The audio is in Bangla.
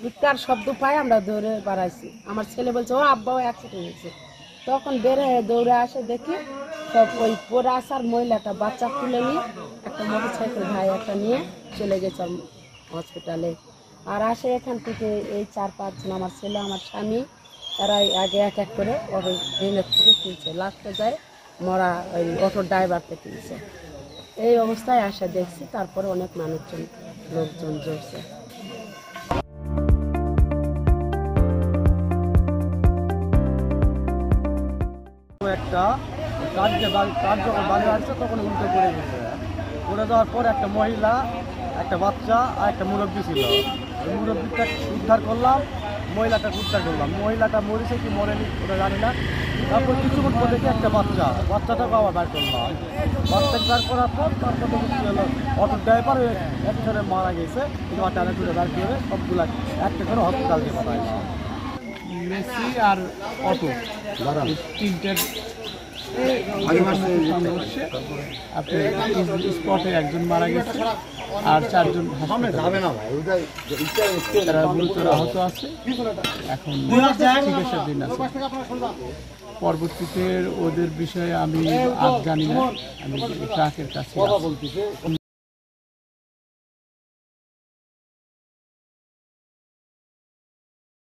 চিৎকার শব্দ পাই আমরা দৌড়ে বাড়াইছি। আমার ছেলে বলছে ও আব্বাও অ্যাক্সিডেন্ট হয়েছে। তখন বের হয়ে দৌড়ে আসে, দেখি সব ওই পড়ে আসার মহিলাটা বাচ্চা তুলে নিয়ে একটা মোটরসাইকেল ভাই একটা নিয়ে চলে গেছে হসপিটালে। আর আসে এখান থেকে এই 4-5 জন, আমার ছেলে আমার স্বামী, তারাই আগে এক এক করে অটো ট্রেনের থেকে তুলছে, লাস্টে যায় মরা ওই অটোর ড্রাইভারকে তুলছে। এই অবস্থায় আসে দেখছি, তারপরে অনেক লোকজন জড়ছে। একটা কাজ যখন বাড়ি আসছে তখন উল্টে পড়ে গেছে। পড়ে যাওয়ার পর একটা মহিলা, একটা বাচ্চা আর একটা মুরব্বী ছিল। ওই মুরব্বীটা উদ্ধার করলাম, মহিলাটাকে উদ্ধার করলাম। মহিলাটা মরেছে কি মরেনি ওটা জানি না। তারপর কিছুক্ষণ পর দেখি একটা বাচ্চাটাকে আবার বার করলাম। বাচ্চাকে বার করার পর তারপর কি হলো, অটোর ড্রাইভার একজনে মারা গেছে, কিন্তু টানা তুলে বার করে সবগুলা একটা করে হসপিটাল দিয়ে পাঠাইলাম। মেসি আর অটো তিনটের আপনার স্পটে একজন মারা গেছে আর 4 জন তারা গুরুতর আহত আছে। এখন চিকিৎসাধীন আছে। পরবর্তীতে ওদের বিষয়ে আমি আজ জানি না, আমি ট্রাকের কাছে